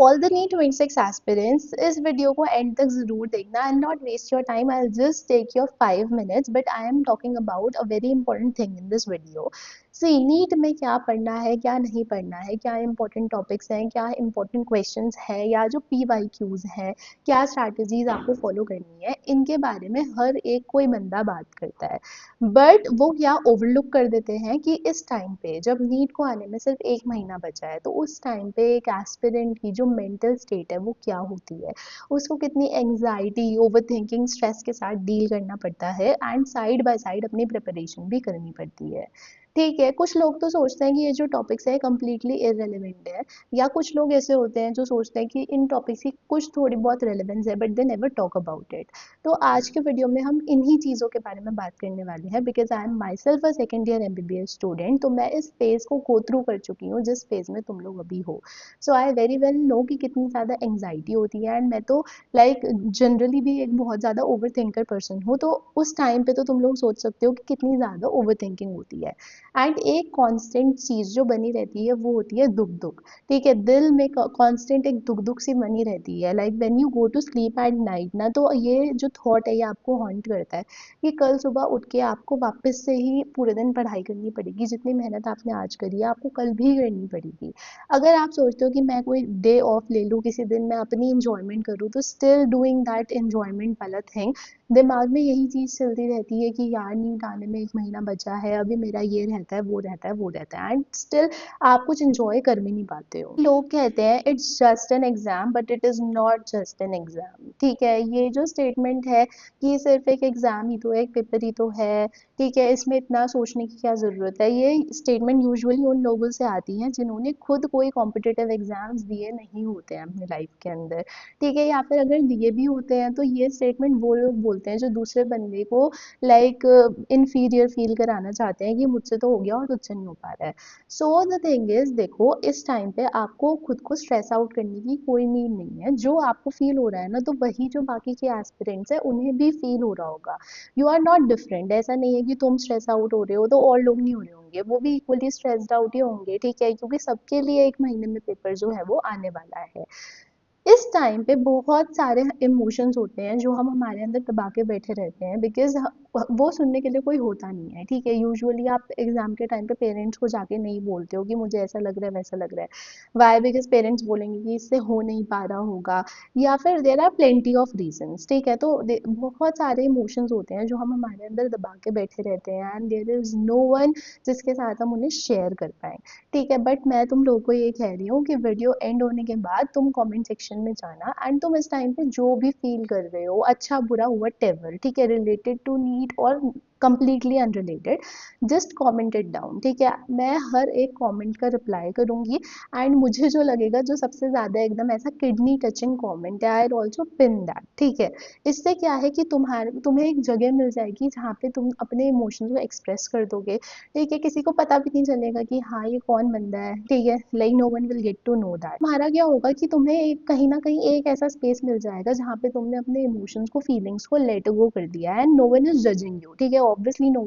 All the NEET 26 aspirants, इस video को end तक जरूर देखना and not waste your time. I just take your 5 minutes but I am talking about a very important thing in this video. See, NEET में क्या पढ़ना है, क्या नहीं पढ़ना है, क्या इंपॉर्टेंट टॉपिक्स हैं, क्या इंपॉर्टेंट क्वेश्चंस है, या जो PYQs हैं, क्या स्ट्रैटेजीज आपको फॉलो करनी है, इनके बारे में हर एक कोई बंदा बात करता है। बट वो क्या ओवरलुक कर देते हैं कि इस टाइम पे जब नीट को आने में सिर्फ 1 महीना बचा है, तो उस टाइम पे एक एस्पिरेंट की जो मेंटल स्टेट है वो क्या होती है, उसको कितनी एंग्जाइटी, ओवर थिंकिंग, स्ट्रेस के साथ डील करना पड़ता है एंड साइड बाय साइड अपनी प्रिपरेशन भी करनी पड़ती है। ठीक है, कुछ लोग तो सोचते हैं कि ये जो टॉपिक्स है कम्प्लीटली इररेलेवेंट है, या कुछ लोग ऐसे होते हैं जो सोचते हैं कि इन टॉपिक्स की कुछ थोड़ी बहुत रेलेवेंस है but they never talk about it. तो आज के वीडियो में हम इन्हीं चीज़ों के बारे में बात करने वाले हैं because I am my self a second year MBBS student. तो मैं इस फेज़ को गो थ्रू कर चुकी हूँ जिस फेज़ में तुम लोग अभी हो। सो आई वेरी वेल नो कि कितनी ज़्यादा एंग्जाइटी होती है, एंड मैं तो लाइक जनरली भी एक बहुत ज़्यादा ओवर थिंकर पर्सन हूँ। तो उस टाइम पे तो तुम लोग सोच सकते हो कि कितनी ज़्यादा ओवर थिंकिंग होती है। एंड एक कॉन्स्टेंट चीज़ जो बनी रहती है वो होती है दुख दुख। ठीक है, दिल में कांस्टेंट एक दुख दुख सी बनी रहती है। Like when you go to sleep at night ना, तो ये जो थॉट है ये आपको हॉन्ट करता है कि कल सुबह उठ के आपको वापस से ही पूरे दिन पढ़ाई करनी पड़ेगी, जितनी मेहनत आपने आज करी है आपको कल भी करनी पड़ेगी। अगर आप सोचते हो कि मैं कोई डे ऑफ ले लूँ, किसी दिन मैं अपनी इंजॉयमेंट करूँ, तो स्टिल डूइंग दैट इंजॉयमेंट वाला थिंग, दिमाग में यही चीज़ चलती रहती है कि यार नीट आने में 1 महीना बचा है, अभी मेरा ये रहता है, वो रहता है, वो रहता है, एंड स्टिल आप कुछ इंजॉय कर भी नहीं पाते हो। लोग कहते हैं it's just an exam but it is not just an exam. ठीक है, ये जो स्टेटमेंट है कि सिर्फ एक एग्जाम ही तो है, एक पेपर ही तो है, ठीक है, इसमें इतना सोचने की क्या ज़रूरत है, ये स्टेटमेंट यूजुअली उन लोगों से आती हैं जिन्होंने खुद कोई कॉम्पिटिटिव एग्जाम्स दिए नहीं होते हैं अपनी लाइफ के अंदर। ठीक है, या फिर अगर दिए भी होते हैं तो ये स्टेटमेंट वो लोग बोलते हैं जो दूसरे बंदे को लाइक इन्फीरियर फील कराना चाहते हैं कि मुझसे तो हो गया और तुझसे नहीं हो पा रहा है। सो द थिंग इज, देखो इस टाइम पे आपको खुद को स्ट्रेस आउट करने की कोई नीड नहीं है। जो आपको फील हो रहा है ना, तो वही जो बाकी के एस्पिरेंट्स हैं उन्हें भी फील हो रहा होगा। You are not different. ऐसा नहीं है कि तुम स्ट्रेस आउट हो रहे हो तो और लोग नहीं हो रहे होंगे, वो भी इक्वली स्ट्रेस्ड आउट ही होंगे। ठीक है, क्योंकि सबके लिए 1 महीने में पेपर जो है वो आने वाला है। इस टाइम पे बहुत सारे इमोशंस होते हैं जो हम हमारे अंदर दबा के बैठे रहते हैं बिकॉज वो सुनने के लिए कोई होता नहीं है। ठीक है, यूजुअली आप एग्जाम के टाइम पे पेरेंट्स को जाके नहीं बोलते हो कि मुझे ऐसा लग रहा है, वैसा लग रहा है। वाई? बिकॉज पेरेंट्स बोलेंगे कि इससे हो नहीं पा रहा होगा, या फिर there are plenty of reasons. ठीक है, तो बहुत सारे इमोशंस होते हैं जो हम हमारे अंदर दबा के बैठे रहते हैं and there is no one जिसके साथ हम उन्हें शेयर कर पाए। ठीक है, बट मैं तुम लोगों को ये कह रही हूँ कि वीडियो एंड होने के बाद तुम कमेंट सेक्शन में जाना एंड तुम इस टाइम पे जो भी फील कर रहे हो, अच्छा बुरा व्हाटएवर, ठीक है, रिलेटेड टू नीट और completely unrelated, just comment it down. ठीक है, मैं हर एक कमेंट का रिप्लाई करूंगी एंड मुझे जो लगेगा जो सबसे ज़्यादा एकदम ऐसा किडनी टचिंग कमेंट है, आई ऑल्सो पिन दैट। ठीक है, इससे क्या है कि तुम्हें एक जगह मिल जाएगी जहाँ पे तुम अपने इमोशंस को एक्सप्रेस कर दोगे। ठीक है, किसी को पता भी नहीं चलेगा कि हाँ ये कौन बंदा है। ठीक है, like no one will get to know that. तुम्हारा क्या होगा कि तुम्हें कहीं ना कहीं एक ऐसा स्पेस मिल जाएगा जहाँ पे तुमने अपने इमोशंस को, फीलिंग्स को लेट गो कर दिया है and no one is judging you. ठीक है, ऑब्वियसली नो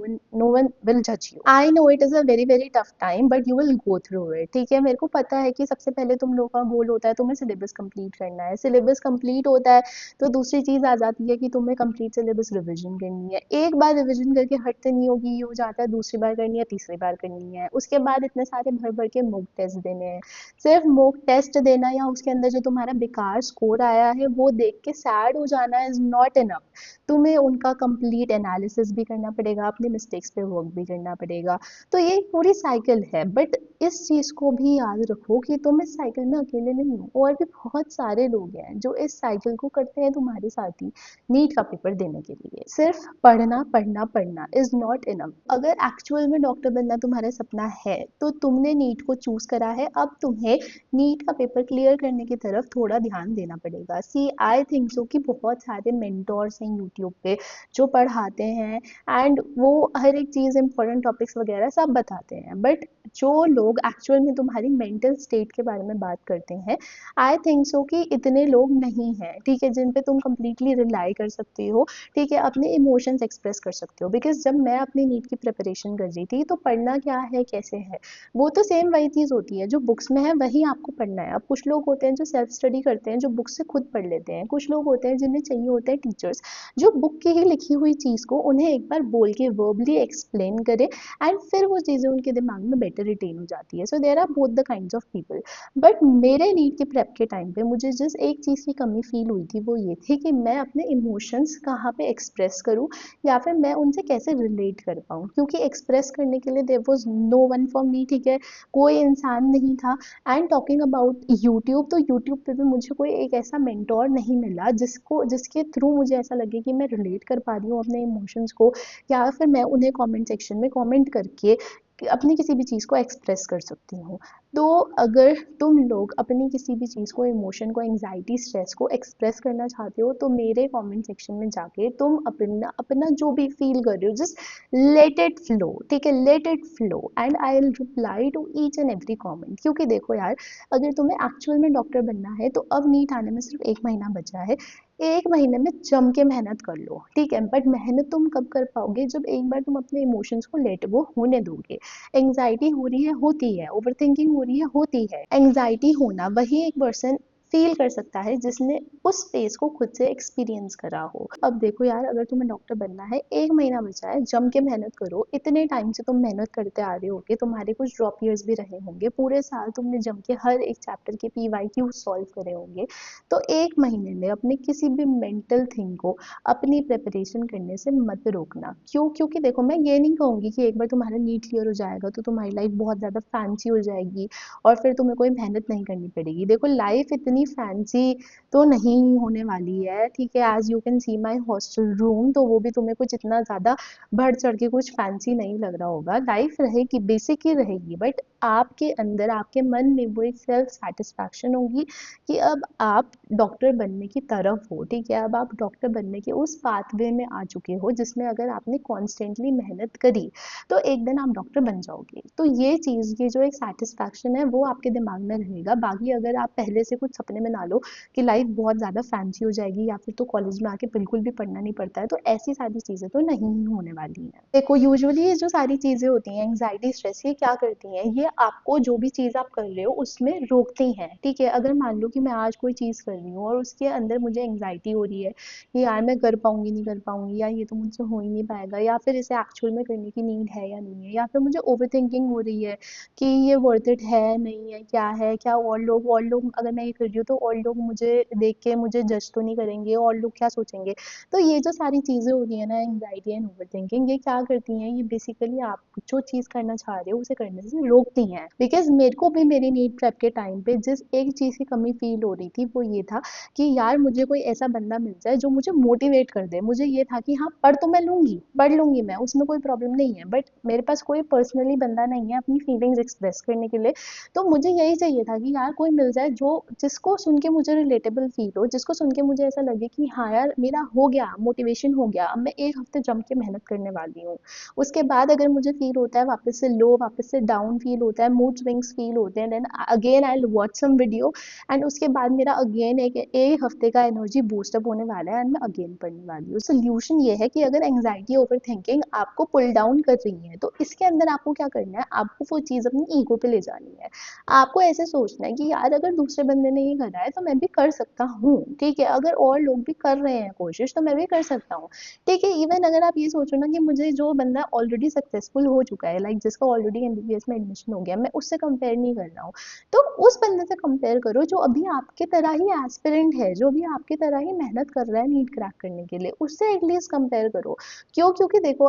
वन विल जज you. I know it is a very very tough time but you will go through it. ठीक है, मेरे को पता है कि सबसे पहले तुम लोगों का गोल होता है तुम्हें सिलेबस कंप्लीट करना है। सिलेबस कंप्लीट होता है तो दूसरी चीज़ आ जाती है कि तुम्हें कंप्लीट सिलेबस रिवीजन करनी है। एक बार रिवीजन करके हटते नहीं होगी, ये हो जाता है दूसरी बार करनी है, तीसरी बार करनी है, उसके बाद इतने सारे भर भर के मॉक टेस्ट देने हैं। सिर्फ मॉक टेस्ट देना या उसके अंदर जो तुम्हारा बेकार स्कोर आया है वो देख के सैड हो जाना इज नॉट इनफ। तुम्हें उनका कंप्लीट एनालिसिस भी करना पड़ेगा, अपने मिस्टेक्स पे वर्क भी करना पड़ेगा। तो ये एक पूरी साइकिल है, बट इस चीज़ को भी याद रखो कि तुम इस साइकिल में अकेले नहीं हो, और भी बहुत सारे लोग हैं जो इस साइकिल को करते हैं तुम्हारे साथ ही। नीट का पेपर देने के लिए सिर्फ पढ़ना पढ़ना पढ़ना इज नॉट इनफ। अगर एक्चुअल में डॉक्टर बनना तुम्हारा सपना है तो तुमने नीट को चूज करा है, अब तुम्हें नीट का पेपर क्लियर करने की तरफ थोड़ा ध्यान देना पड़ेगा। सी, आई थिंक सो कि बहुत सारे मेंटोर्स हैं यूट्यूब पे जो पढ़ाते हैं एंड वो हर एक चीज़ इंपॉर्टेंट टॉपिक्स वगैरह सब बताते हैं। बट जो लोग एक्चुअल में तुम्हारी मेंटल स्टेट के बारे में बात करते हैं, आई थिंक सो कि इतने लोग नहीं हैं, ठीक है, जिन पे तुम कंप्लीटली रिलाई कर सकती हो, ठीक है, अपने इमोशंस एक्सप्रेस कर सकते हो। बिकॉज जब मैं अपनी नीट की प्रिपरेशन कर रही थी तो पढ़ना क्या है कैसे है, वो तो सेम वही चीज़ होती है जो बुक्स में है वही आपको पढ़ना है। अब कुछ लोग होते हैं जो सेल्फ स्टडी करते हैं, जो बुक से खुद पढ़ लेते हैं, कुछ लोग होते हैं जिन्हें चाहिए होते हैं टीचर्स जो बुक की ही लिखी हुई चीज़ को उन्हें एक बार बोल के वर्बली एक्सप्लेन करे, एंड फिर वो चीज़ें उनके दिमाग में बेटर रिटेन हो जाती है। So there are both the kind of people. But मेरे नीट की प्रेप के टाइम पे मुझे जिस एक चीज़ की कमी फील हुई थी वो ये थी कि मैं अपने इमोशंस कहाँ पे एक्सप्रेस करूँ, या फिर मैं उनसे कैसे रिलेट कर पाऊँ, क्योंकि एक्सप्रेस करने के लिए there was no one for me, ठीक है, कोई इंसान नहीं था। एंड टॉकिंग अबाउट यूट्यूब, तो यूट्यूब पे भी मुझे कोई एक ऐसा मेंटोर नहीं मिला जिसके थ्रू मुझे ऐसा लगे कि मैं रिलेट कर पा रही हूँ अपने इमोशंस को, या फिर मैं उन्हें कमेंट सेक्शन में कमेंट करके अपनी किसी भी चीज़ को एक्सप्रेस कर सकती हूँ। तो अगर तुम लोग अपनी किसी भी चीज़ को, इमोशन को, एंग्जाइटी, स्ट्रेस को एक्सप्रेस करना चाहते हो तो मेरे कमेंट सेक्शन में जाके तुम अपना अपना जो भी फील कर रहे हो जस्ट लेट इट फ्लो, ठीक है, let it flow, and I will reply to each and every comment. क्योंकि देखो यार, अगर तुम्हें एक्चुअल में डॉक्टर बनना है तो अब नीट आने में सिर्फ 1 महीना बचा है। 1 महीने में जम के मेहनत कर लो, ठीक है, बट मेहनत तुम कब कर पाओगे, जब एक बार तुम अपने इमोशंस को लेट गो होने दोगे। एंग्जाइटी हो रही है, होती है, ओवर थिंकिंग हो रही है, होती है। एंग्जाइटी होना वही एक पर्सन फील कर सकता है जिसने उस फेज को खुद से एक्सपीरियंस करा हो। अब देखो यार, अगर तुम्हें डॉक्टर बनना है, 1 महीना बचा है, जम के मेहनत करो। इतने टाइम से तुम मेहनत करते आ रहे होगे, तुम्हारे कुछ ड्रॉप ईयर्स भी रहे होंगे, पूरे साल तुमने जम के हर एक चैप्टर के PYQ सॉल्व करे होंगे। तो 1 महीने में अपने किसी भी मेंटल थिंग को अपनी प्रिपरेशन करने से मत रोकना। क्यों? क्योंकि देखो, मैं ये नहीं कहूँगी कि एक बार तुम्हारा नीट क्लियर हो जाएगा तो तुम्हारी लाइफ बहुत ज़्यादा फैंसी हो जाएगी और फिर तुम्हें कोई मेहनत नहीं करनी पड़ेगी। देखो, लाइफ इतनी फैंसी तो नहीं होने वाली है, ठीक है। As you can see my hostel room, तो वो भी तुम्हें कुछ इतना ज़्यादा बढ़ चढ़ के कुछ फैंसी नहीं लग रहा होगा। लाइफ रहेगी, बेसिक ही रहेगी, बट आपके अंदर, आपके मन में वो एक सेल्फ सेटिस्फैक्शन होगी कि अब आप डॉक्टर बनने की तरफ हो, ठीक है, अब आप डॉक्टर बनने के उस पाथवे में आ चुके हो जिसमें अगर आपने कॉन्स्टेंटली मेहनत करी तो एक दिन आप डॉक्टर बन जाओगे। तो ये चीज़, ये जो एक सेटिस्फैक्शन है वो आपके दिमाग में रहेगा। बाकी अगर आप पहले से कुछ सपने में ना लो कि लाइफ बहुत ज़्यादा फैंसी हो जाएगी या फिर तो कॉलेज में आके बिल्कुल भी पढ़ना नहीं पड़ता है, तो ऐसी सारी चीज़ें तो नहीं ही होने वाली हैं। देखो, यूजुअली ये जो सारी चीज़ें होती हैं, एंग्जाइटी, स्ट्रेस, ये क्या करती हैं, ये आपको जो भी चीज़ आप कर रहे हो उसमें रोकती हैं, ठीक है। अगर मान लो कि मैं आज कोई चीज़ कर रही हूँ और उसके अंदर मुझे एंग्जाइटी हो रही है कि यार मैं कर पाऊंगी नहीं कर पाऊंगी, या ये तो मुझसे हो ही नहीं पाएगा, या फिर इसे एक्चुअल में करने की नीड है या नहीं है, या फिर मुझे ओवर थिंकिंग हो रही है कि ये वर्थ इट है नहीं है, क्या है, क्या और लोग अगर मैं ये कर रही हूँ तो और लोग मुझे देख के मुझे जज तो नहीं करेंगे, और लोग क्या सोचेंगे। तो ये जो सारी चीज़ें होती है ना, एंग्जाइटी एंड ओवर थिंकिंग, ये क्या करती हैं, ये बेसिकली आप जो चीज़ करना चाह रहे हो उसे करने से रोकती हैं। बिकॉज मेरे को भी मेरी नीट प्रेप के टाइम पे जिस एक चीज़ की कमी फील हो रही थी वो ये था कि यार मुझे कोई ऐसा बंदा मिल जाए जो मुझे मोटिवेट कर दे। मुझे ये था कि हाँ, पढ़ तो मैं लूंगी, पढ़ लूंगी मैं, उसमें कोई प्रॉब्लम नहीं है, बट मेरे पास कोई पर्सनली बंदा नहीं है अपनी फीलिंग्स एक्सप्रेस करने के लिए। तो मुझे यही चाहिए था कि यार कोई मिल जाए जो जिसको सुन के मुझे रिलेटेबल फील हो, जिसको सुन के मुझे ऐसा लगे कि हाँ यार, मेरा हो गया, मोटिवेशन हो गया, अब मैं 1 हफ्ते जम के मेहनत करने वाली हूँ। उसके बाद अगर मुझे फील होता है वापस से लो, वापस से डाउन फील होता है, मूड स्विंग्स फील होते हैं, then again I will watch some video, and उसके बाद मेरा अगेन एक हफ्ते का एनर्जी बूस्टअप होने वाला है एंड मैं अगेन पढ़ने वाली हूँ। सोल्यूशन ये है कि अगर एंग्जाइटी, ओवर थिंकिंग आपको पुल डाउन कर रही है तो इसके अंदर आपको क्या करना है, आपको वो चीज़ अपनी ईगो पे ले जानी है। आपको ऐसे सोचना है कि यार अगर दूसरे बंदे ने ये करा है तो मैं भी कर सकता हूँ, ठीक है, अगर और लोग भी कर रहे हैं कोशिश तो मैं भी कर सकता हूँ, ठीक है। इवन अगर आप ये सोचो ना कि मुझे जो बंदा ऑलरेडी सक्सेसफुल हो चुका है, लाइक जिसका ऑलरेडी MBBS में एडमिशन हो गया, मैं उससे कंपेयर नहीं कर रहा हूँ, तो उस बंदे से कंपेयर करो जो अभी आपके तरह ही एस्पिरेंट है, जो भी आपके तरह ही मेहनत कर रहा है नीट क्रैक करने के लिए, उससे एटलीस्ट कंपेयर करो। क्यों? क्योंकि देखो,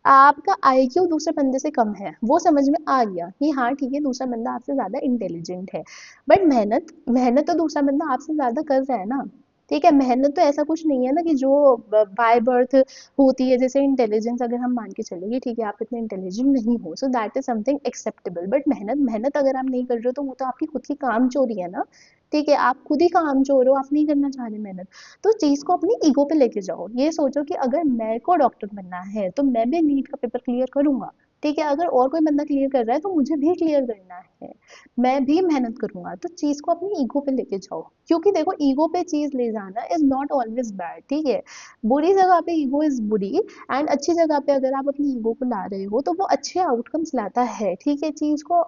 आपका IQ दूसरे बंदे से कम है, वो समझ में आ गया कि हाँ ठीक है, दूसरा बंदा आपसे ज़्यादा इंटेलिजेंट है, बट मेहनत मेहनत तो दूसरा बंदा आपसे ज़्यादा कर रहा है ना, ठीक है। मेहनत तो ऐसा कुछ नहीं है ना कि जो बाय बर्थ होती है, जैसे इंटेलिजेंस अगर हम मान के चले कि ठीक है आप इतने इंटेलिजेंट नहीं हो, so that is something acceptable, but मेहनत मेहनत अगर आप नहीं कर रहे हो तो वो तो आपकी खुद की काम चोरी है ना। ठीक है, आप खुद ही काम चोर हो, आप नहीं करना चाह रहे मेहनत। तो चीज को अपनी ईगो पे लेके जाओ, ये सोचो कि अगर मेरे को डॉक्टर बनना है तो मैं भी नीट का पेपर क्लियर करूंगा। ठीक है, अगर और कोई बंदा क्लियर कर रहा है तो मुझे भी क्लियर करना है, मैं भी मेहनत करूंगा। तो चीज को अपनी ईगो पे लेके जाओ, क्योंकि देखो ईगो पे चीज ले जाना इज नॉट ऑलवेज बैड। ठीक है, बुरी जगह पे ईगो इज बुरी, एंड अच्छी जगह पे अगर आप अपनी ईगो को ला रहे हो तो वो अच्छे आउटकम्स लाता है। ठीक है, चीज को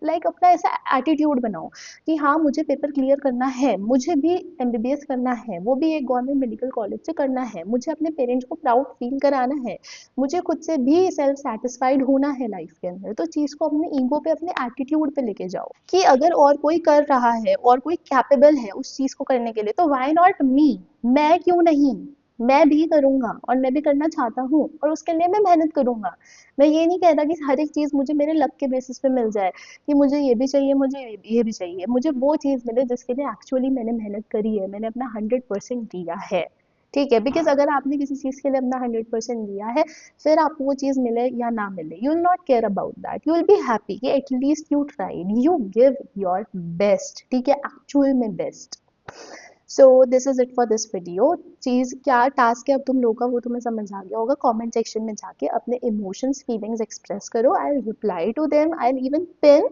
लाइक अपना ऐसा एटीट्यूड बनाओ कि हाँ मुझे पेपर क्लियर करना है, मुझे भी एमबीबीएस करना है, वो भी एक गवर्नमेंट मेडिकल कॉलेज से करना है, मुझे अपने पेरेंट्स को प्राउड फील कराना है, मुझे खुद से भी सेल्फ सेटिस्फाइड होना है लाइफ के अंदर। तो चीज को अपने ईगो पे, अपने एटीट्यूड पे लेके जाओ कि अगर और कोई कर रहा है और कोई कैपेबल है उस चीज को करने के लिए, तो व्हाई नॉट मी, मैं क्यों नहीं, मैं भी करूंगा और मैं भी करना चाहता हूँ और उसके लिए मैं मेहनत करूंगा। मैं ये नहीं कह रहा कि हर एक चीज मुझे मेरे लक के बेसिस पे मिल जाए, कि मुझे ये भी चाहिए, मुझे ये भी चाहिए, मुझे वो चीज मिले जिसके लिए एक्चुअली मैंने मेहनत करी है, मैंने अपना 100% दिया है। ठीक है, बिकॉज अगर आपने किसी चीज के लिए अपना 100% दिया है, फिर आपको वो चीज मिले या ना मिले, you will not care about that, you will be happy कि at least you tried, you give your best. ठीक है, एक्चुअल में best. So this is it for this video. चीज क्या टास्क है अब तुम लोगों का वो तुम्हें समझ आ गया होगा। कमेंट सेक्शन में जाके अपने इमोशंस फीलिंग्स एक्सप्रेस करो, I will reply to them, I will even pin.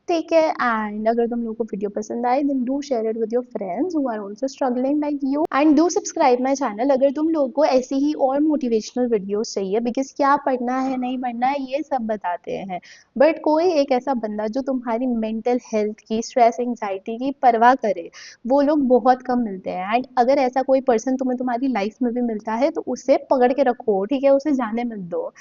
ठीक है, एंड अगर तुम लोगों को वीडियो पसंद आए then do share it with your friends who are also struggling like you, and do subscribe my channel अगर तुम लोगों को ऐसी ही और मोटिवेशनल वीडियोस चाहिए, बिकॉज क्या पढ़ना है नहीं पढ़ना है ये सब बताते हैं, बट कोई एक ऐसा बंदा जो तुम्हारी मेंटल हेल्थ की, स्ट्रेस एंजाइटी की परवाह करे, वो लोग बहुत कम मिलते हैं। एंड अगर ऐसा कोई पर्सन तुम्हें तुम्हारी लाइफ में भी मिलता है तो उसे पकड़ के रखो, ठीक है, उसे जाने मत दो।